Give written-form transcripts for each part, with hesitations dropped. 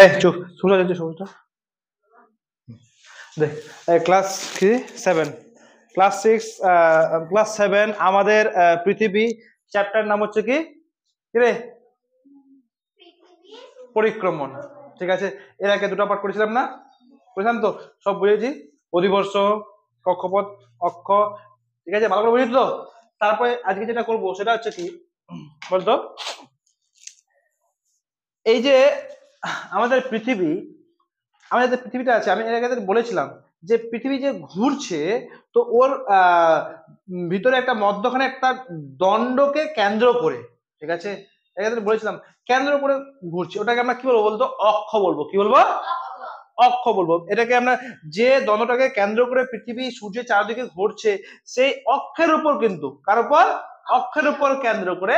এই চুপ শুনে যাচ্ছে সবটা দেখ ক্লাস কি 7 ক্লাস 6 ক্লাস 7 আমাদের পৃথিবী চ্যাপ্টার নাম হচ্ছে কি রে পরিক্রমণ। ঠিক আছে, এর আগে দুটো পাঠ করেছিলাম না? বুঝলাম তো, সব বুঝেছি। অধিবর্ষ, কক্ষপথ, অক্ষ, ঠিক আছে, ভালো করে বুঝেছি তো। তারপরে আজকে যেটা করবো সেটা হচ্ছে কি বলতো, এই যে আমাদের পৃথিবী, আমাদের যে পৃথিবীটা আছে, আমি এর আগে বলেছিলাম যে পৃথিবী যে ঘুরছে, তো ওর ভিতরে একটা মধ্যখানে একটা দণ্ডকে কেন্দ্র করে, ঠিক আছে, এর বলেছিলাম কেন্দ্র করে ঘুরছে, ওটাকে আমরা কি বলবো বলতো? অক্ষ বলবো। কি বলবো? অক্ষ বলবো। এটাকে আমরা, যে দণ্ডটাকে কেন্দ্র করে পৃথিবী সূর্যের চারদিকে ঘুরছে, সেই অক্ষের উপর, কিন্তু কার উপর? অক্ষের উপর কেন্দ্র করে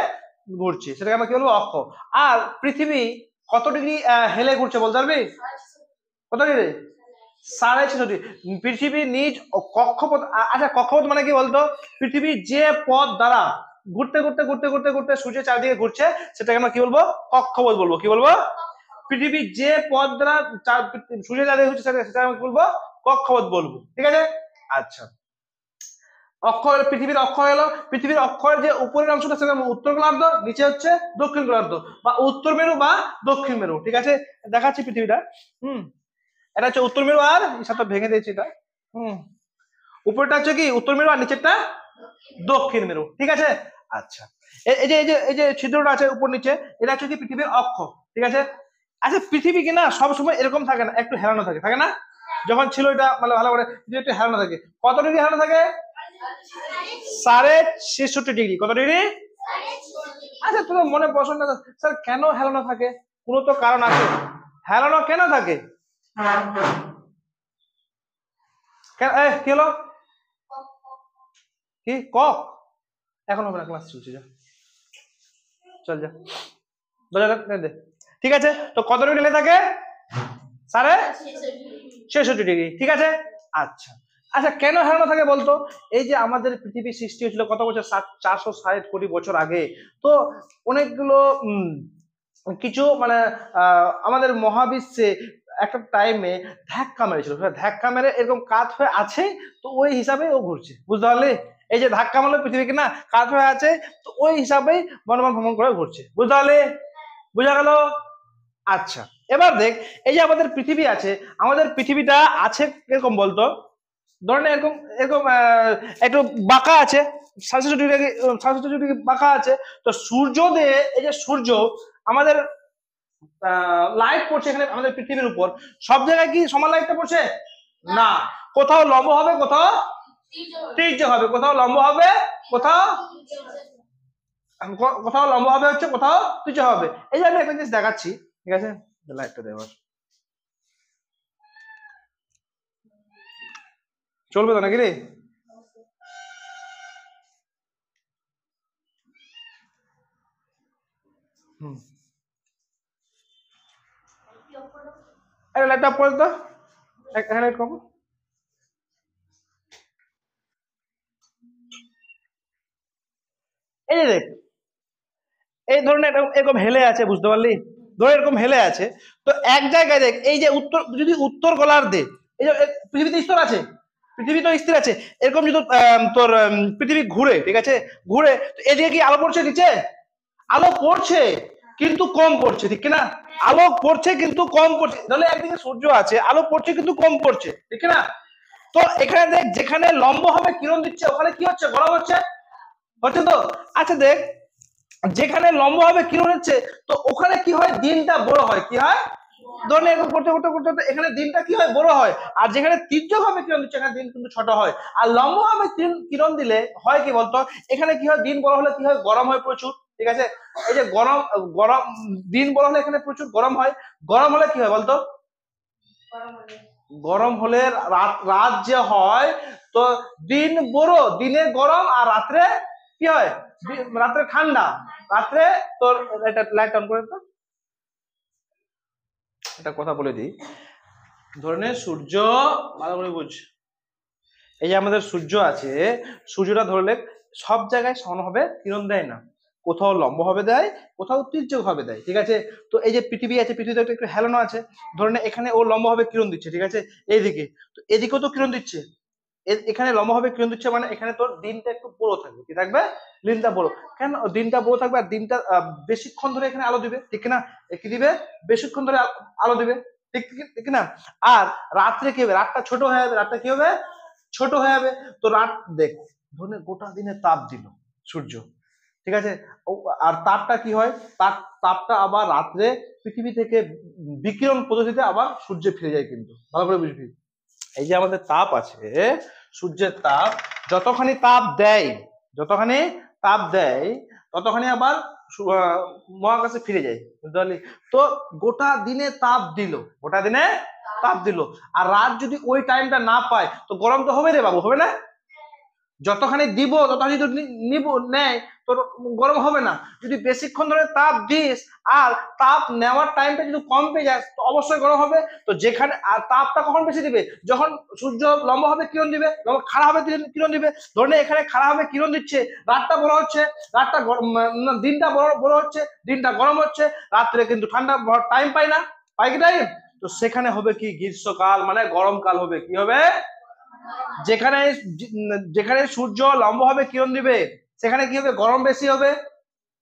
ঘুরছে, সেটাকে আমরা কি বলবো? অক্ষ। আর পৃথিবী কত ডিগ্রি হেলে ঘুরছে বলতে পারবি? কত ডিগ্রি? 6.5 পৃথিবীর নিজ কক্ষপথ। আচ্ছা, কক্ষপথ মানে কি বলতো? পৃথিবী যে পথ দ্বারা ঘুরতে ঘুরতে ঘুরতে ঘুরতে ঘুরতে সূর্যের চারদিকে ঘুরছে, সেটাকে আমরা কি বলবো? কক্ষপথ বলবো। কি বলবো? পৃথিবী যে পথ দ্বারা সূর্যের চারদিকে ঘুরছে, সেটা আমরা কি বলবো? কক্ষপথ বলবো। ঠিক আছে, আচ্ছা। অক্ষ হলো পৃথিবীর অক্ষ, হলো পৃথিবীর অক্ষর যে উপরের অংশটা, সেটা উত্তর গোলার্ধ, নিচে হচ্ছে দক্ষিণ গোলার্ধ, বা উত্তর মেরু বা দক্ষিণ মেরু। ঠিক আছে, দেখাচ্ছি পৃথিবীটা। এটা হচ্ছে উত্তর মেরু, আর সাথে ভেঙে দিয়েছি এটা। উপরটা হচ্ছে কি উত্তর মেরু, আর নিচেরটা দক্ষিণ মেরু। ঠিক আছে, আচ্ছা। এই যে ছিদ্রটা আছে উপর নিচে, এটা হচ্ছে কি পৃথিবীর অক্ষ। ঠিক আছে, আচ্ছা, পৃথিবী কি না সবসময় এরকম থাকে না, একটু হেলানো থাকে, থাকে না? যখন ছিল এটা মানে ভালো করে একটু হেলানো থাকে। কত ডিগ্রি হেলানো থাকে? 66.5 ডিগ্রি। কত ডিগ্রি? আচ্ছা, তোমার মনে প্রশ্ন না, স্যার কেন হেলানো থাকে? কোনো তো কারণ আছে। হেলানো কেন থাকে? কি হলো? কি কক? এখন হবে না, ক্লাস চলছে, যা চল যা, দে। ঠিক আছে, তো কত ডিগ্রি লেগে থাকে? 66.5 ডিগ্রি। ঠিক আছে, আচ্ছা। আচ্ছা, কেন হারানো থাকে বলতো? এই যে আমাদের পৃথিবীর সৃষ্টি হয়েছিল কত বছর? 460 কোটি বছর আগে। তো অনেকগুলো কিছু মানে আমাদের মহাবিশ্বে একটা টাইমে ধাক্কা মেরেছিল, ধাক্কা মেরে এরকম কাত হয়ে আছে, তো ওই হিসাবে ও ঘুরছে। বুঝতে পারলি? এই যে ধাক্কা মারলো পৃথিবীকে না, কাত হয়ে আছে, তো ওই হিসাবেই বনমান ভ্রমণ করে ঘুরছে। বুঝতে পারলি? বুঝা গেল? আচ্ছা, এবার দেখ, এই যে আমাদের পৃথিবী আছে, আমাদের পৃথিবীটা আছে এরকম বলতো, ধরেন এরকম এরকম একটু বাঁকা আছে, 66 ডিগ্রি, 66 ডিগ্রি বাঁকা আছে। তো সূর্য দিয়ে, এই যে সূর্য, আমাদের লাইট পড়ছে এখানে আমাদের পৃথিবীর উপর, সব জায়গায় কি সমান লাইটটা পড়ছে? না, কোথাও লম্ব হবে, কোথাও তীর্য হবে, কোথাও লম্ব হবে, কোথাও কোথাও লম্ব হবে হচ্ছে, কোথাও তীর্য হবে। এই যে আমি একটা জিনিস দেখাচ্ছি, ঠিক আছে, লাইটটা দেওয়ার চলবে তো নাকি রে? লাইটটা অফ করে তো, এখানে লাইট করবো। এই যে দেখ, এই ধরনের এরকম হেলে আছে, বুঝতে পারলি? ধরে এরকম হেলে আছে, তো এক জায়গায় দেখ, এই যে উত্তর, যদি উত্তর গোলার্ধে, এই যে পৃথিবীতে স্তর আছে, পৃথিবী তো স্থির আছে, এরকম যদি তোর পৃথিবী ঘুরে, ঠিক আছে, ঘুরে, এদিকে কি আলো পড়ছে নিচে? আলো পড়ছে, কিন্তু কম পড়ছে, ঠিক না? আলো পড়ছে কিন্তু কম পড়ছে, তাহলে একদিকে সূর্য আছে, আলো পড়ছে কিন্তু কম পড়ছে, ঠিক না? তো এখানে দেখ, যেখানে লম্ব হবে কিরণ দিচ্ছে, ওখানে কি হচ্ছে? গরম হচ্ছে, হচ্ছে তো। আচ্ছা দেখ, যেখানে লম্ব হবে কিরণ হচ্ছে, তো ওখানে কি হয়? দিনটা বড় হয়। কি হয়? ধরুন এরকম করতে করতে করতে এখানে দিনটা কি হয়? বড় হয়। আর যেখানে তির্যক ভাবে কিরণ দিচ্ছে, এখানে দিন কিন্তু ছোট হয়। আর লম্ব ভাবে কিরণ দিলে হয় কি বলতো? এখানে কি হয়? দিন বড় হলে কি হয়? গরম হয় প্রচুর, ঠিক আছে। এই যে গরম, গরম দিন বড় হলে এখানে প্রচুর গরম হয়। গরম হলে কি হয় বলতো? গরম হলে রাত, রাত যে হয়, তো দিন বড়, দিনে গরম, আর রাত্রে কি হয়? রাত্রে ঠান্ডা। রাত্রে তোর এটা লাইট অন করে তো, একটা কথা বলে দিই, ধরে সূর্য, ভালো করে বুঝ, এই যে আমাদের সূর্য আছে, সূর্যটা ধরলে সব জায়গায় সমানভাবে কিরণ দেয় না, কোথাও লম্বভাবে দেয়, কোথাও তির্যকভাবে দেয়, ঠিক আছে। তো এই যে পৃথিবী আছে, পৃথিবীতে একটু হেলানো আছে, ধরে নে এখানে ও লম্বভাবে কিরণ দিচ্ছে, ঠিক আছে, এইদিকে, তো এদিকেও তো কিরণ দিচ্ছে, এখানে লম্বভাবে কিরণ দিচ্ছে, মানে এখানে তোর দিনটা একটু বড় থাকবে, কি থাকবে, দিনটা বড়। কেন দিনটা বড় থাকবে, আর দিনটা বেশিক্ষণ ধরে এখানে আলো দিবে, ঠিক না, কি দিবে, বেশিক্ষণ ধরে আলো দিবে, ঠিক ঠিক না। আর রাত্রে কি হবে, রাতটা ছোট হয়ে যাবে, রাতটা কি হবে, ছোট হয়ে যাবে। তো রাত দেখ, ধরে গোটা দিনে তাপ দিল সূর্য, ঠিক আছে, আর তাপটা কি হয়, তার তাপটা আবার রাত্রে পৃথিবী থেকে বিকিরণ পদ্ধতিতে আবার সূর্যে ফিরে যায়, কিন্তু ভালো করে বুঝবি। এই যে আমাদের তাপ আছে, সূর্যের তাপ যতখানি তাপ দেয়, যতখানি তাপ দেয় ততখানি আবার মহাকাশে ফিরে যায়, বুঝতে পারলি। তো গোটা দিনে তাপ দিল, গোটা দিনে তাপ দিল, আর রাত যদি ওই টাইমটা না পায় তো গরম তো হবে রে বাবু, হবে না, যতখানি দিব ততখানি যদি নিব নেয় তোর গরম হবে না। যদি বেশিক্ষণ ধরে তাপ দিস আর তাপ নেওয়ার টাইমটা যদি কম পেয়ে যায় তো অবশ্যই গরম হবে। তো যেখানে, আর তাপটা কখন বেশি দিবে, যখন সূর্য লম্বা হবে কিরণ দিবে, খাড়া হবে কিরণ দিবে। ধরে এখানে খাড়া হবে কিরণ দিচ্ছে, রাতটা বড় হচ্ছে, রাতটা দিনটা বড় হচ্ছে, দিনটা গরম হচ্ছে, রাত্রে কিন্তু ঠান্ডা টাইম পায় না, পাই কি টাইম। তো সেখানে হবে কি, গ্রীষ্মকাল মানে গরমকাল হবে, কি হবে, যেখানে যেখানে সূর্য লম্বভাবে কিরণ দিবে সেখানে কি হবে, গরম বেশি হবে,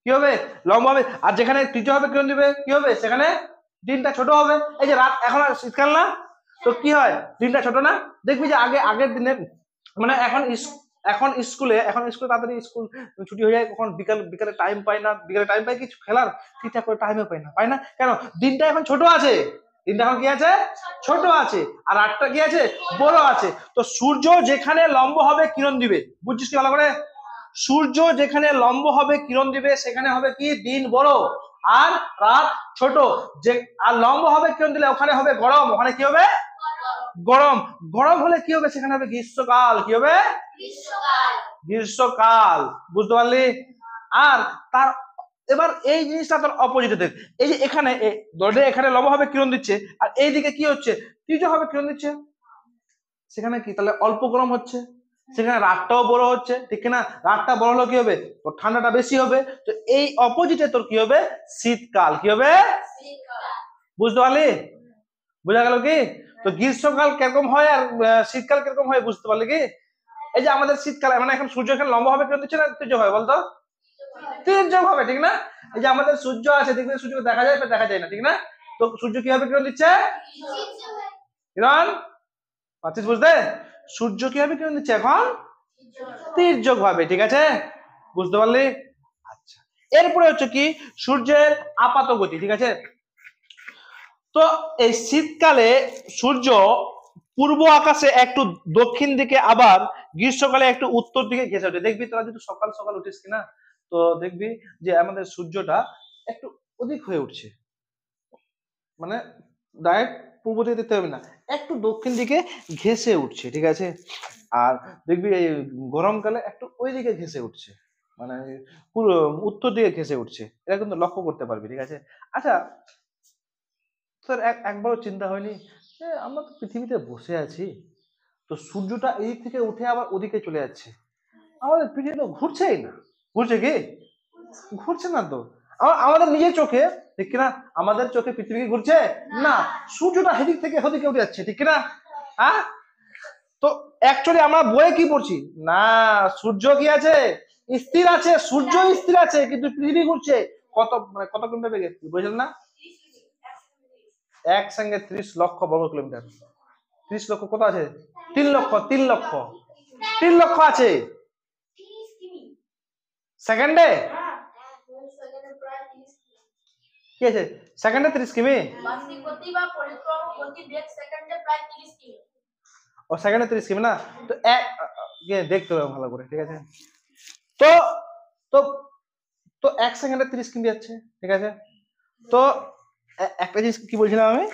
কি হবে, লম্বা হবে। আর যেখানে তীর্যভাবে কিরণ দিবে কি হবে, সেখানে দিনটা ছোট হবে। এই যে রাত, এখন আর শীতকাল না, তো কি হয়, দিনটা ছোট না। দেখবি যে আগের দিনে, মানে এখন স্কুলে তাড়াতাড়ি স্কুল ছুটি হয়ে যায়, কখন বিকালে টাইম পায় না, বিকালে টাইম পায় কিছু খেলার, ঠিকঠাক করে টাইমে পায় না, কেন, দিনটা এখন ছোট আছে, দিনটা এখন কি আছে, ছোট আছে, আর রাতটা কি আছে, বড় আছে। তো সূর্য যেখানে লম্ব হবে কিরণ দিবে, বুঝছিস কি ভালো করে, সূর্য যেখানে লম্ব হবে কিরণ দিবে সেখানে হবে কি, দিন বড় আর রাত ছোট। যে আর লম্ব হবে কিরণ দিলে ওখানে হবে গরম, ওখানে কি হবে, গরম। গরম হলে কি হবে, সেখানে হবে গ্রীষ্মকাল, কি হবে, গ্রীষ্মকাল, বুঝতে পারলি। আর তার এবার এই জিনিসটা তোর অপোজিটে দেখ, এই যে এখানে ধরে এখানে লম্ব হবে কিরণ দিচ্ছে, আর এইদিকে কি হচ্ছে, তীর্য হবে কিরণ দিচ্ছে, সেখানে কি তাহলে অল্প গরম হচ্ছে, সেখানে রাতটাও বড় হচ্ছে, ঠিক না, রাতটা বড় হলে কি হবে, তোর ঠান্ডাটা বেশি হবে। তো এই অপোজিটে তোর কি হবে, শীতকাল, কি হবে, বুঝতে পারলি, বোঝা গেল কি। তো গ্রীষ্মকাল কিরকম হয় আর শীতকাল কিরকম হয়, বুঝতে পারলি কি। এই যে আমাদের শীতকালে, মানে এখন সূর্য এখানে লম্বা হবে কিরণ দিচ্ছে না তীর্য হয়, বলতো তীর্য হবে, ঠিক না। এই যে আমাদের সূর্য আছে, দেখবে সূর্যকে দেখা যায় দেখা যায় না, ঠিক না। তো সূর্য কিভাবে কিরণ দিচ্ছে, কিরণ পাচ্ছিস বুঝতে, সূর্য কিভাবে কিরণ দিচ্ছে এখন, তির্যক ভাবে, ঠিক আছে, বুঝতে পারলি। আচ্ছা, এরপরে হচ্ছে কি, সূর্যের আপাত গতি, ঠিক আছে। তো এই শীতকালে সূর্য পূর্ব আকাশে একটু দক্ষিণ দিকে, আবার গ্রীষ্মকালে একটু উত্তর দিকে ঘেঁষে ওঠে। দেখবি তোরা যদি সকাল সকাল উঠিস কিনা, তো দেখবি যে আমাদের সূর্যটা একটু অধিক হয়ে উঠছে, মানে ডাইরেক্ট পূর্ব দিকে দেখতে হবে না, একটু দক্ষিণ দিকে ঘেঁষে উঠছে, ঠিক আছে। আর দেখবি এই গরমকালে একটু ওই দিকে ঘেঁষে উঠছে, মানে পুরো উত্তর দিকে ঘেঁষে উঠছে, এটা কিন্তু লক্ষ্য করতে পারবি, ঠিক আছে। আচ্ছা, তোর একবারও চিন্তা হয়নি যে আমরা তো পৃথিবীতে বসে আছি, তো সূর্যটা এই থেকে উঠে আবার ওদিকে চলে যাচ্ছে, আমাদের পৃথিবী তো ঘুরছেই না, ঘুরছে কি, ঘুরছে না তো। আমাদের নিজের চোখে, ঠিক কিনা, আমাদের চোখে পৃথিবী কি ঘুরছে না, সূর্যটা হেদিক থেকে ওদিকে উঠে যাচ্ছে, ঠিক কিনা। হ্যাঁ, তো অ্যাকচুয়ালি আমরা বইয়ে কি পড়ছি, না সূর্য কি আছে, স্থির আছে, সূর্য স্থির আছে, কিন্তু পৃথিবী ঘুরছে কত, মানে কত কিলোমিটার বেগে, বুঝলেন না, এক সঙ্গে 30 লক্ষ বর্গ কিলোমিটার, 30 লক্ষ কত আছে, 3 লক্ষ, 3 লক্ষ, 3 লক্ষ আছে সেকেন্ডে, কি আছে সেকেন্ডে 30 কিমি, ও সেকেন্ডে 30 কিমি না, তো দেখতে হবে ভালো করে, ঠিক আছে। তো তো তো 1 সেকেন্ডে 30 কিমি যাচ্ছে, ঠিক আছে। তো একটা জিনিস কি বলছিলাম আমি,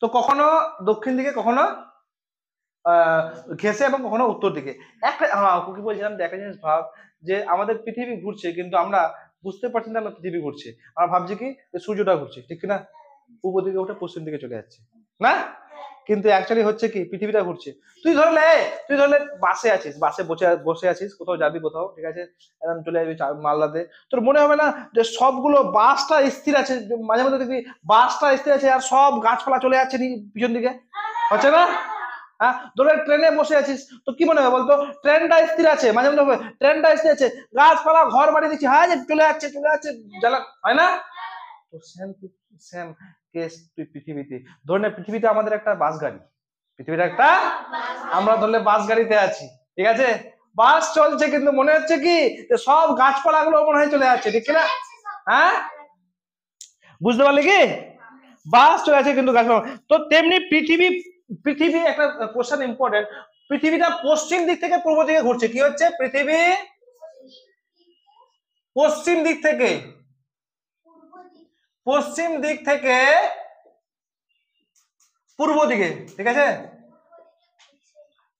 তো কখনো দক্ষিণ দিকে, কখনো ঘেঁষে, এবং কখনো উত্তর দিকে। একটা কি বলছিলাম, একটা জিনিস ভাব, যে আমাদের পৃথিবী ঘুরছে কিন্তু আমরা বুঝতে পারছি না আমরা পৃথিবী ঘুরছে, আমরা ভাবছি কি সূর্যটা ঘুরছে, ঠিক না, পূর্ব দিকে উঠে পশ্চিম দিকে চলে যাচ্ছে, না কিন্তু অ্যাকচুয়ালি হচ্ছে কি পৃথিবীটা ঘুরছে। তুই ধরলে বাসে আছিস, বাসে বসে আছিস, কোথাও যাবি কোথাও, ঠিক আছে, এখন চলে যাবি মালদাতে, তোর মনে হবে না যে সবগুলো বাসটা স্থির আছে, মাঝে মধ্যে দেখবি বাসটা স্থির আছে আর সব গাছপালা চলে যাচ্ছে পিছন দিকে, হচ্ছে না? হ্যাঁ, ধরে ট্রেনে বসে আছিস তো কি মনে হবে বলতো, ট্রেনটা স্থির আছে, মাঝে মধ্যে ট্রেনটা স্থির আছে, গাছপালা ঘর বাড়ি দিচ্ছি, হ্যাঁ চলে যাচ্ছে জ্বালা, হয় না? তো সেম সেম কেস তুই পৃথিবীতে, ধরে নে পৃথিবীতে আমাদের একটা বাস গাড়ি, পৃথিবীর একটা, আমরা ধরলে বাস গাড়িতে আছি, ঠিক আছে, বাস চলছে কিন্তু মনে হচ্ছে কি যে সব গাছপালা গুলো মনে হয় চলে যাচ্ছে, ঠিক না? হ্যাঁ, বুঝতে পারলি কি, বাস চলে আছে কিন্তু গাছপালা, তো তেমনি পৃথিবী একটা কোশ্চেন ইম্পর্টেন্ট, পৃথিবীটা পশ্চিম দিক থেকে পূর্ব দিকে ঘুরছে, কি হচ্ছে পৃথিবী পশ্চিম দিক থেকে পূর্ব দিকে, ঠিক আছে,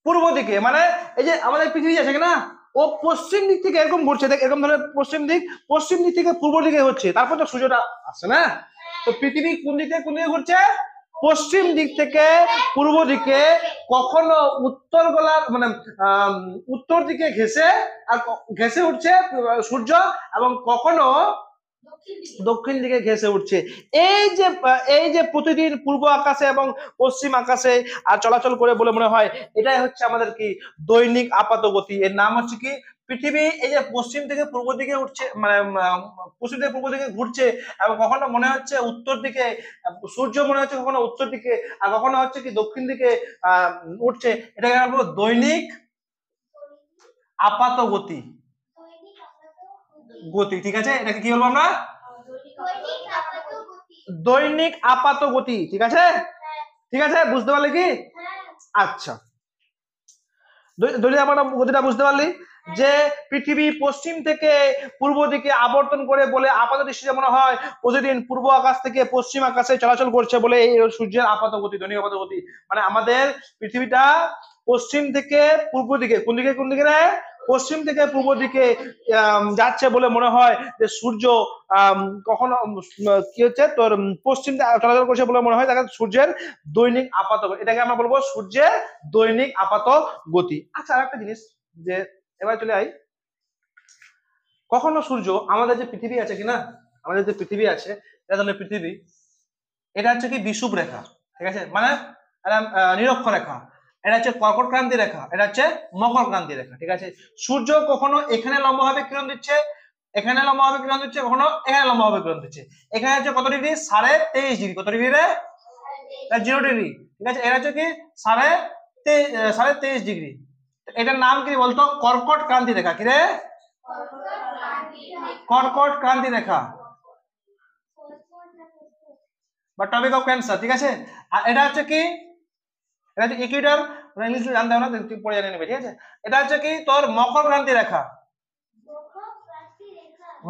পূর্ব দিকে, মানে এই যে আমাদের পৃথিবী আছে না, ও পশ্চিম দিক থেকে এরকম ঘুরছে, দেখ এরকম ধরনের পশ্চিম দিক থেকে পূর্ব দিকে হচ্ছে, তারপর তো সূর্যটা আসছে না, তো পৃথিবী কোন দিকে ঘুরছে, পশ্চিম দিক থেকে পূর্ব দিকে, কখনো উত্তর গোলার মানে উত্তর দিকে ঘেসে উঠছে সূর্য, এবং কখনো দক্ষিণ দিকে ঘেসে উঠছে। এই যে প্রতিদিন পূর্ব আকাশে এবং পশ্চিম আকাশে আর চলাচল করে বলে মনে হয়, এটাই হচ্ছে আমাদের কি দৈনিক আপাত গতি। এর নাম হচ্ছে কি পৃথিবী এই যে পশ্চিম থেকে পূর্ব দিকে উঠছে, মানে পশ্চিম থেকে পূর্ব দিকে ঘুরছে, এবং কখনো মনে হচ্ছে উত্তর দিকে, সূর্য মনে হচ্ছে কখনো উত্তর দিকে, আর কখনো হচ্ছে কি দক্ষিণ দিকে উঠছে, এটাকে আমরা বলবো দৈনিক আপাত গতি, ঠিক আছে, এটাকে কি বলবো আমরা, দৈনিক আপাত গতি, ঠিক আছে, বুঝতে পারলে কি? আচ্ছা, দৈনিক আপাত গতিটা বুঝতে পারলি, যে পৃথিবী পশ্চিম থেকে পূর্ব দিকে আবর্তন করে বলে আপাত দৃষ্টিতে মনে হয় প্রতিদিন পূর্ব আকাশ থেকে পশ্চিম আকাশে চলাচল করছে বলে এই সূর্যের আপাত গতি, দৈনিক আপাত গতি, মানে আমাদের পৃথিবীটা পশ্চিম থেকে পূর্ব দিকে, কোন দিকে রে, পশ্চিম থেকে পূর্ব দিকে যাচ্ছে বলে মনে হয় যে সূর্য কখনো কি হচ্ছে তোর পশ্চিম চলাচল করছে বলে মনে হয়, তাকে সূর্যের দৈনিক আপাত গতি, এটাকে আমরা বলবো সূর্যের দৈনিক আপাত গতি। আচ্ছা, আর একটা জিনিস, যে এবার চলে আই, কখনো সূর্য, আমাদের যে পৃথিবী আছে কিনা, আমাদের যে পৃথিবী আছে, এটা হলো পৃথিবী, এটা হচ্ছে কি বিষুব রেখা, ঠিক আছে, মানে নিরক্ষ রেখা, এটা হচ্ছে কর্কট ক্রান্তি রেখা, এটা হচ্ছে মকর ক্রান্তি রেখা, ঠিক আছে। সূর্য কখনো এখানে লম্বভাবে কিরণ দিচ্ছে, এখানে লম্বভাবে কিরণ দিচ্ছে, কখনো এখানে লম্বভাবে কিরণ দিচ্ছে, এখানে হচ্ছে কত ডিগ্রি, 23.5 ডিগ্রি, কত ডিগ্রি রে, 0 ডিগ্রি, ঠিক আছে, এটা হচ্ছে কি 23.5 ডিগ্রি, এটার নাম কি বলতো, কর্কট ক্রান্তি রেখা, কি রে, কর্কট ক্রান্তি রেখা বা টপিক অফ ক্যান্সার, ঠিক আছে। আর এটা হচ্ছে কি, এটা হচ্ছে ইকুয়েটর, ইংলিশ জানতে হবে না, তুই পড়ে জানিয়ে নেবে, ঠিক আছে। এটা হচ্ছে কি তোর মকর ক্রান্তি রেখা,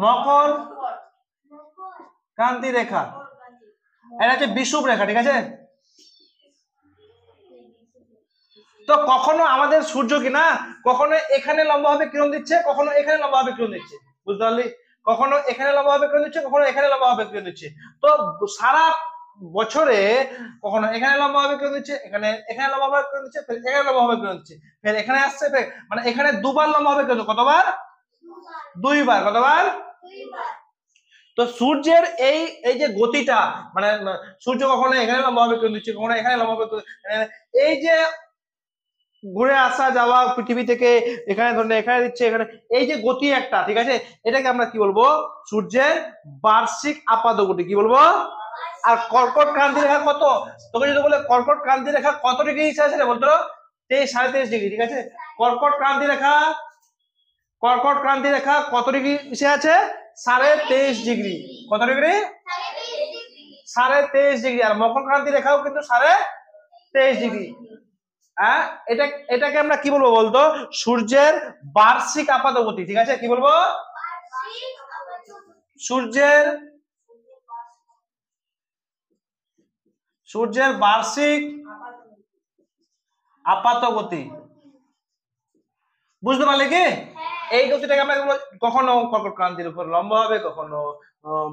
মকর ক্রান্তি রেখা, এটা হচ্ছে বিষুব রেখা, ঠিক আছে। তো কখনো আমাদের সূর্য কি না, কখনো এখানে লম্বভাবে কিরণ দিচ্ছে, কখনো এখানে লম্বভাবে কিরণ দিচ্ছে, বুঝতে পারলি, কখনো এখানে লম্বভাবে কিরণ দিচ্ছে, কখনো এখানে লম্বভাবে কিরণ দিচ্ছে, তো সারা বছরে কখনো এখানে লম্বভাবে কিরণ দিচ্ছে, এখানে লম্বভাবে কিরণ দিচ্ছে, এখানে লম্বভাবে কিরণ দিচ্ছে, ফের এখানে আসছে, মানে এখানে দুবার লম্বভাবে কিরণ, কতবার, দুইবার, কতবার, তো সূর্যের এই যে গতিটা, মানে সূর্য কখনো এখানে লম্বভাবে কিরণ দিচ্ছে, কখনো এখানে লম্বভাবে, এই যে ঘুরে আসা যাওয়া পৃথিবী থেকে এখানে ধরে এখানে দিচ্ছে, এখানে এই যে গতি একটা, ঠিক আছে, এটাকে আমরা কি বলবো, সূর্যের বার্ষিক আপাত গতি, কি বলবো। আর কর্কট ক্রান্তি রেখা কত, তোকে যদি বলে কর্কট ক্রান্তি রেখা কত ডিগ্রি হিসেবে আছে বলতো, 23.5 ডিগ্রি, ঠিক আছে, কর্কট ক্রান্তি রেখা কত ডিগ্রি হিসেবে আছে, 23.5 ডিগ্রি, কত ডিগ্রি, 23.5 ডিগ্রি, আর মকর ক্রান্তি রেখাও কিন্তু 23.5 ডিগ্রি। হ্যাঁ, এটাকে আমরা কি বলবো বলতো, সূর্যের বার্ষিক আপাত গতি, ঠিক আছে, কি বলবো, সূর্যের বার্ষিক আপাত গতি, বুঝতে পারলে কি? এই গতিটাকে আমরা কখনো কর্কট ক্রান্তির উপর লম্ব হবে, কখনো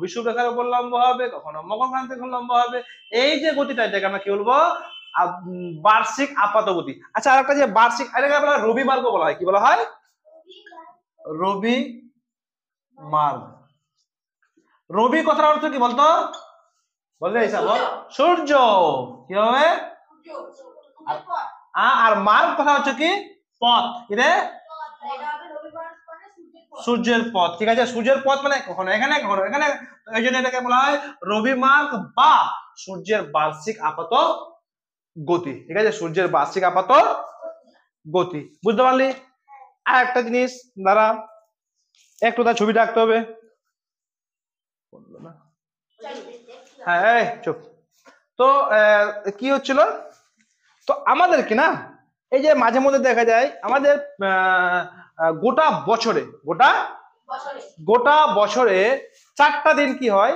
বিষুব রেখার উপর লম্ব হবে, কখনো মকর ক্রান্তির উপর লম্ব হবে, এই যে গতিটা, এটাকে আমরা কি বলবো, বার্ষিক আপাত গতি। আচ্ছা আরেকটা যে বার্ষিক, এটাকে বলা হয় রবি মার্গ বলা হয়। কি বলা হয়? রবি মার্গ। রবি কথার অর্থ কি বলতো? বললে হিসাব বল। সূর্য। কি হবে? আর মার্গ কথা হচ্ছে কি? পথ। কি রে? সূর্যের পথ। ঠিক আছে, সূর্যের পথ মানে কখনো এখানে কখনো এখানে, এই জন্য এটাকে বলা হয় রবি মার্গ বা সূর্যের বার্ষিক আপাত গতি। ঠিক আছে, সূর্যের বার্ষিক আপাত গতি। বুঝতে পারলি? আর একটা জিনিস দাঁড়া, একটু তার ছবিটা আঁকতে হবে। হ্যাঁ চুপ। তো কি হচ্ছিল, তো আমাদের কি না এই যে মাঝে মধ্যে দেখা যায় আমাদের গোটা বছরে গোটা বছরে 4টা দিন কি হয়,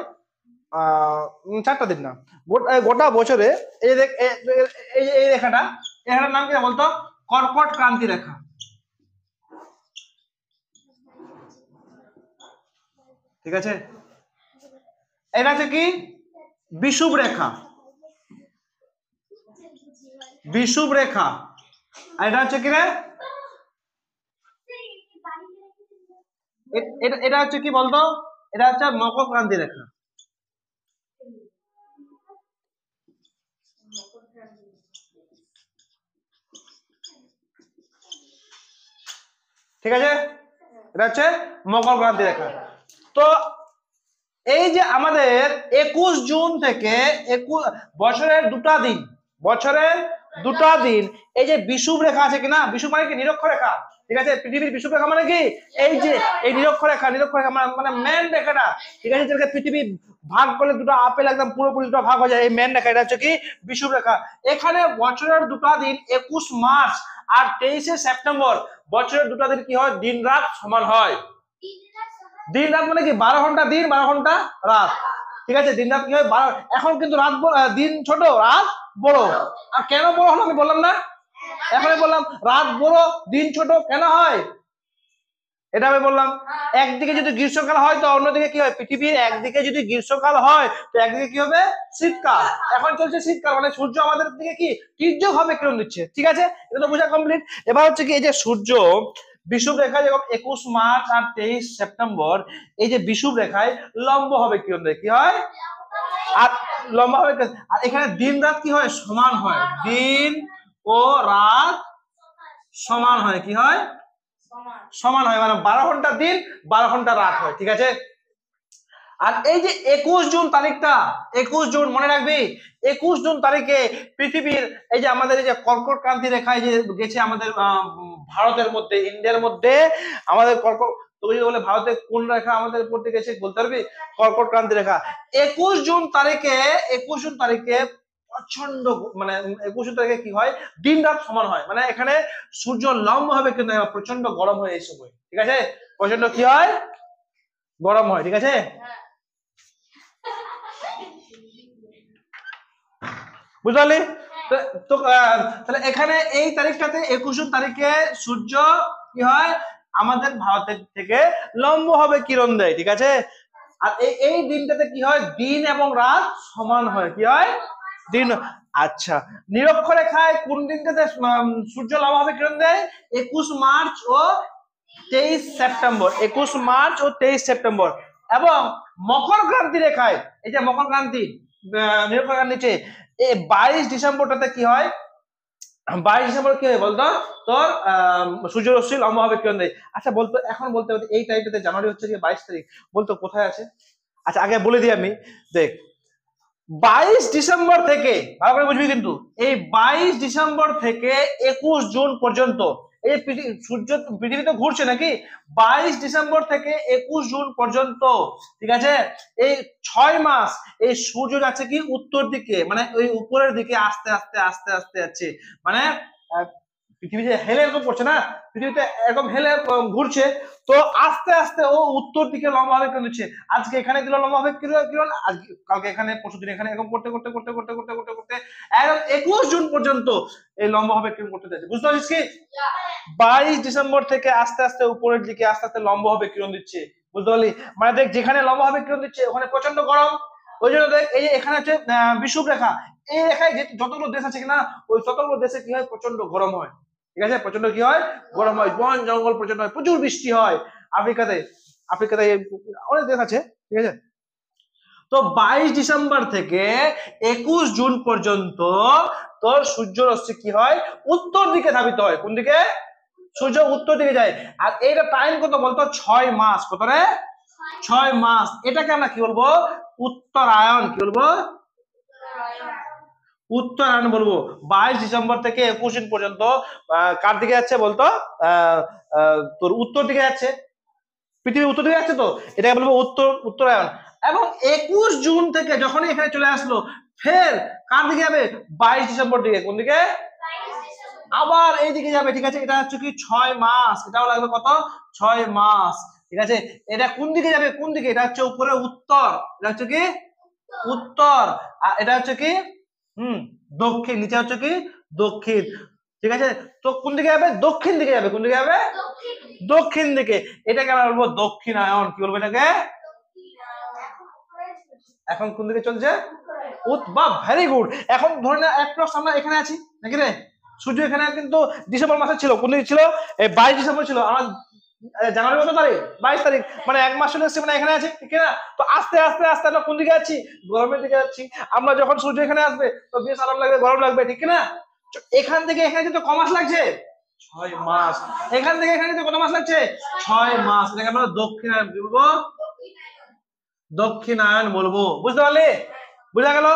4টা দিন না, গোটা বছরে এই যে এই রেখাটা, এখানের নাম কি বলতো? কর্কট ক্রান্তি রেখা। ঠিক আছে, এটা হচ্ছে কি? বিষুব রেখা। বিষুব রেখা। আর এটা হচ্ছে কি রে? এটা হচ্ছে কি বলতো? এটা হচ্ছে মকর ক্রান্তি রেখা। ঠিক আছে, এটা হচ্ছে মকর ক্রান্তি রেখা। তো এই যে আমাদের 21 জুন থেকে বছরের 2টা দিন, বছরের 2টা দিন এই যে বিষুব রেখা আছে কিনা, বিষুব মানে কি? নিরক্ষরেখা রেখা। ঠিক আছে, পৃথিবীর বিষুব রেখা মানে কি? এই যে এই নিরক্ষরেখা মানে মেন রেখাটা। ঠিক আছে, যেটাকে পৃথিবী ভাগ করলে 2টা আপেল একদম পুরোপুরি 2টা ভাগ হয়ে যায়, এই মেন রেখা, এটা হচ্ছে কি? বিষুব রেখা। এখানে বছরের 2টা দিন 21 মার্চ আর 23শে সেপ্টেম্বর, বছরের 2টা দিন কি হয়? দিন রাত সমান হয়। দিন রাত মানে কি? 12 ঘন্টা দিন, 12 ঘন্টা রাত। ঠিক আছে, দিন রাত কি হয়? 12। এখন কিন্তু রাত দিন ছোট, রাত বড়। আর কেন বড় হলো আমি বললাম না? এখনই বললাম রাত বড় দিন ছোট কেন হয়, এটা আমি বললাম। একদিকে যদি গ্রীষ্মকাল হয় তো অন্যদিকে কি হয়? পৃথিবীর একদিকে যদি গ্রীষ্মকাল হয় তো একদিকে কি হবে? শীতকাল। এখন চলছে শীতকাল, মানে সূর্য আমাদের দিকে কি তীর্যক ভাবে কিরণ দিচ্ছে। ঠিক আছে, এটা তো বোঝা কমপ্লিট। এবার হচ্ছে কি, এই যে সূর্য বিষুব রেখায় যখন 21 মার্চ আর 23 সেপ্টেম্বর এই যে বিষুব রেখায় লম্ব হবে কিরণ দেয়, কি হয়? আর লম্বা হবে। আর এখানে দিন রাত কি হয়? সমান হয়। দিন ও রাত সমান হয়। কি হয়? সমান হয়, মানে 12 ঘন্টা দিন 12 ঘন্টা রাত হয়। ঠিক আছে, আর এই যে 21 জুন তারিখটা, 21 জুন মনে রাখবি, 21 জুন তারিখে পৃথিবীর এই যে আমাদের এই যে কর্কট ক্রান্তি রেখায় যে গেছে আমাদের ভারতের মধ্যে, ইন্ডিয়ার মধ্যে আমাদের কর্কট, তুই বলে ভারতের কোন রেখা আমাদের উপর দিয়ে গেছে বলতে পারবি? কর্কট ক্রান্তি রেখা। 21 জুন তারিখে, 21 জুন তারিখে প্রচন্ড, মানে 21 জুন তারিখে কি হয়? দিন রাত সমান হয়, মানে এখানে সূর্য লম্ব হবে কিন্তু প্রচন্ড গরম হয় এই সময়। ঠিক আছে, প্রচন্ড কি হয়? গরম হয়। ঠিক আছে, বুঝতে পারলি? তো তাহলে এখানে এই তারিখটাতে 21 জুন তারিখে সূর্য কি হয়? আমাদের ভারতের থেকে লম্ব হবে কিরণ দেয়। ঠিক আছে, আর এই দিনটাতে কি হয়? দিন এবং রাত সমান হয়। কি হয়? দিন। আচ্ছা, নিরক্ষরেখায় কোন দিনটাতে সূর্য লম্ব হবে কিরণ দেয়? 21 মার্চ ও 23 সেপ্টেম্বর। 21 মার্চ ও 23 সেপ্টেম্বর। এবং মকর ক্রান্তি রেখায়, এই যে মকর ক্রান্তি নিরক্ষরেখার নিচে এই 22 ডিসেম্বরটাতে কি হয়? 22 ডিসেম্বর কি হয় বলতো? তোর সূর্য রশ্মি লম্ব হবে কিরণ দেয়। আচ্ছা বলতো, এখন বলতে হবে এই তারিখটাতে, জানুয়ারি হচ্ছে 22 তারিখ, বলতো কোথায় আছে? আচ্ছা আগে বলে দিই আমি, দেখ 22 ডিসেম্বর থেকে, ভালো করে বুঝবি কিন্তু, এই 22 ডিসেম্বর থেকে 21 জুন পর্যন্ত এই সূর্য পৃথিবী তো ঘুরছে নাকি, 22 ডিসেম্বর থেকে 21 জুন পর্যন্ত, ঠিক আছে, এই 6 মাস এই সূর্য যাচ্ছে কি উত্তর দিকে, মানে ওই উপরের দিকে আস্তে আস্তে আস্তে আস্তে যাচ্ছে, মানে পৃথিবী যে হেলে এরকম করছে না, পৃথিবীতে এরকম হেলে ঘুরছে, তো আস্তে আস্তে ও উত্তর দিকে লম্বা হবে কিরণ দিচ্ছে। আজকে এখানে দিল লম্বা হবে কিরণ, আজকে কালকে এখানে, পরশুদিন এখানে, এরকম করতে করতে করতে করতে করতে করতে করতে একদম 21 জুন পর্যন্ত এই লম্বা হবে কিরণ করতে যাচ্ছে। বুঝতে পারছিস কি? 22 ডিসেম্বর থেকে আস্তে আস্তে উপরের দিকে আস্তে আস্তে লম্বা হবে কিরণ দিচ্ছে। বুঝতে পারলি? মানে দেখ, যেখানে লম্বা হবে কিরণ দিচ্ছে ওখানে প্রচন্ড গরম, ওই জন্য দেখ এই যে এখানে হচ্ছে বিষুব রেখা, এই রেখায় যে যতগুলো দেশ আছে কিনা ওই ততগুলো দেশে কি হয় প্রচন্ড গরম হয়, ঠিক আছে, প্রচন্ড কি হয় গরম হয়, বন জঙ্গল প্রচন্ড হয়, প্রচুর বৃষ্টি হয়। আফ্রিকাতে আফ্রিকাতে অনেক দেশ আছে, ঠিক আছে। তো 22 ডিসেম্বর থেকে 21 জুন পর্যন্ত তোর সূর্য রশ্মি কি হয় উত্তর দিকে ধাবিত হয়। কোন দিকে? সূর্য উত্তর দিকে যায়। আর এইটা টাইম কত বলতো? 6 মাস। কত রে? 6 মাস। এটাকে আমরা কি বলবো? উত্তরায়ণ। কি বলবো? উত্তরায়ণ বলবো। 22 ডিসেম্বর থেকে 21 জুন পর্যন্ত কার দিকে যাচ্ছে বলতো? তোর উত্তর দিকে যাচ্ছে, পৃথিবীর উত্তর দিকে যাচ্ছে, তো এটাকে বলবো উত্তরায়ণ। এবং 21 জুন থেকে যখনই এখানে চলে আসলো ফের কার দিকে যাবে? 22 ডিসেম্বর দিকে। কোন দিকে? আবার এই দিকে যাবে, ঠিক আছে। এটা হচ্ছে কি 6 মাস, এটাও লাগবে কত? 6 মাস, ঠিক আছে। এটা কোন দিকে যাবে? কোন দিকে? এটা হচ্ছে উপরে উত্তর, এটা হচ্ছে কি উত্তর, আর এটা হচ্ছে কি দক্ষিণ, নিচে হচ্ছে কি দক্ষিণ, ঠিক আছে। তো কোন দিকে যাবে? দক্ষিণ দিকে যাবে। কোন দিকে যাবে? দক্ষিণ দিকে। এটাকে আমরা বলবো দক্ষিণায়ন। কি বলবো এটাকে? এখন কোন দিকে চলছে? বাহ, ভেরি গুড। এখন ধরে না অ্যাপ্রক্স আমরা এখানে আছি নাকি রে? সূর্য এখানে কিন্তু ডিসেম্বর মাসে ছিল, কোন দিকে ছিল? এই 22 ডিসেম্বর ছিল। আমরা জানুয়ারি কত তারিখ? 22 তারিখ, মানে 1 মাস চলে এসেছে, মানে এখানে আছি, ঠিক না? তো আস্তে আস্তে আস্তে আমরা কোন দিকে যাচ্ছি? গরমের দিকে যাচ্ছি। আমরা যখন সূর্য এখানে আসবে তো বেশ আরাম লাগবে, গরম লাগবে, ঠিক না? এখান থেকে এখানে কিন্তু ক মাস লাগছে? 6 মাস। এখান থেকে এখানে কিন্তু কত মাস লাগছে? 6 মাস। এটাকে আমরা দক্ষিণায়ন বলবো, দক্ষিণায়ন বলবো। বুঝতে পারলে? বুঝা গেল?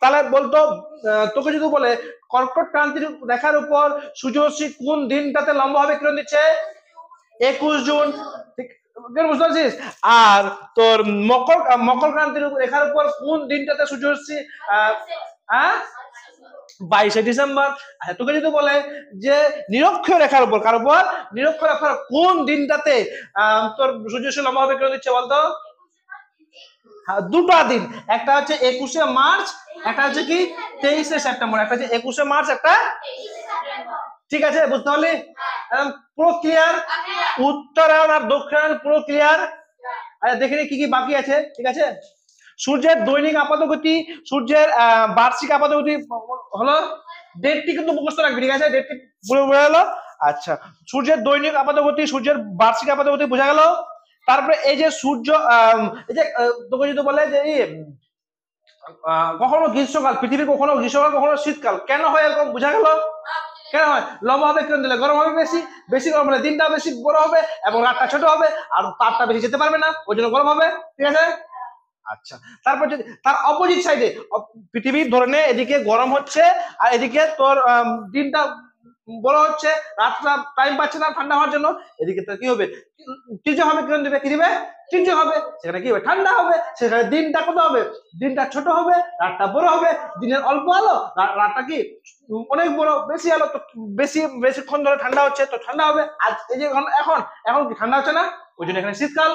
তাহলে বলতো তোকে যদি বলে কর্কট ক্রান্তির রেখার উপর সূর্যরশ্মি কোন দিনটাতে লম্বভাবে কিরণ দিচ্ছে? 21 জুন, ঠিক? বুঝতে পারছিস? আর তোর মকর ক্রান্তির রেখার উপর কোন দিনটাতে সূর্যরশ্মি? হ্যাঁ, 22 ডিসেম্বর। আচ্ছা, তোকে যদি বলে যে নিরক্ষীয় রেখার উপর, কার উপর? নিরক্ষীয় রেখার কোন দিনটাতে তোর সূর্যরশ্মি লম্বভাবে কিরণ দিচ্ছে বলতো? দুটো দিন, একটা হচ্ছে 21শে মার্চ, একটা হচ্ছে কি 23শে সেপ্টেম্বর। একটা হচ্ছে 21শে মার্চ, একটা, ঠিক আছে। বুঝতে পারলি? পুরো ক্লিয়ার? উত্তরায়ণ আর দক্ষিণায়ন পুরো ক্লিয়ার। আচ্ছা, দেখে কি কি বাকি আছে, ঠিক আছে। সূর্যের দৈনিক আপাতগতি, সূর্যের বার্ষিক আপাতগতি হলো, ডেটটি কিন্তু মুখস্থ রাখবি, ঠিক আছে। ডেটটি বোঝা গেল? আচ্ছা, সূর্যের দৈনিক আপাতগতি, সূর্যের বার্ষিক আপাতগতি বোঝা গেল। তারপরে এই যে সূর্য, এই যে তোকে যদি বলে যে কখনো গ্রীষ্মকাল, পৃথিবীর কখনো গ্রীষ্মকাল কখনো শীতকাল, কেন হয় এরকম? বোঝা গেল? কেন হয়? লম্বা হবে কিরণ দিলে গরম হবে বেশি, বেশি গরম হলে দিনটা বেশি বড় হবে এবং রাতটা ছোট হবে, আর তাপটা বেশি যেতে পারবে না, ওই জন্য গরম হবে, ঠিক আছে। আচ্ছা, তারপর যদি তার অপোজিট সাইডে পৃথিবীর ধরনে এদিকে গরম হচ্ছে আর এদিকে তোর দিনটা বড় হচ্ছে, রাতটা টাইম পাচ্ছে না ঠান্ডা হওয়ার জন্য, এদিকে তো কি হবে? তীর্য হবে, কিরণ দিবে, কি দিবে? তীর্য হবে। সেখানে কি হবে? ঠান্ডা হবে। সেখানে দিনটা কত হবে? দিনটা ছোট হবে, রাতটা বড় হবে। দিনের অল্প আলো, রাতটা কি অনেক বড়, বেশি আলো, তো বেশি বেশিক্ষণ ধরে ঠান্ডা হচ্ছে, তো ঠান্ডা হবে। আর এই যে এখন এখন কি ঠান্ডা হচ্ছে না, ওই জন্য এখানে শীতকাল।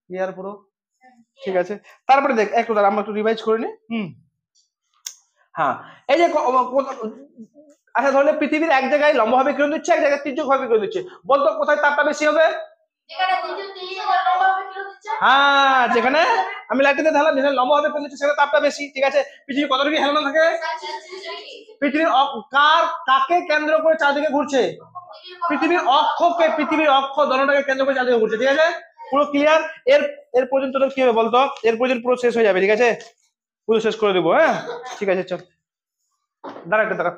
ক্লিয়ার পুরো? ঠিক আছে। তারপরে দেখ একটু দাঁড়া, আমরা একটু রিভাইজ করে নি। হ্যাঁ, এই যে আচ্ছা, ধরলে পৃথিবীর এক জায়গায় লম্বভাবে কিরণ দিচ্ছে, এক জায়গায় তির্যকভাবে কিরণ দিচ্ছে, বলতো কোথায় তাপটা বেশি হবে? হ্যাঁ, যেখানে আমি লাইটে ঢালাম, যেখানে লম্বভাবে কিরণ দিচ্ছে সেখানে তাপটা বেশি, ঠিক আছে। পৃথিবী কত ডিগ্রি হেলানো থাকে? পৃথিবীর কাকে কেন্দ্র করে চারদিকে ঘুরছে? পৃথিবীর অক্ষ দলটাকে কেন্দ্র করে চারদিকে ঘুরছে, ঠিক আছে। পুরো ক্লিয়ার? এর পর্যন্ত কি হবে বলতো? এর পর্যন্ত পুরো শেষ হয়ে যাবে, ঠিক আছে। পুরো শেষ করে দেবো, হ্যাঁ, ঠিক আছে। চল, দাঁড়া একটা দাঁড়া।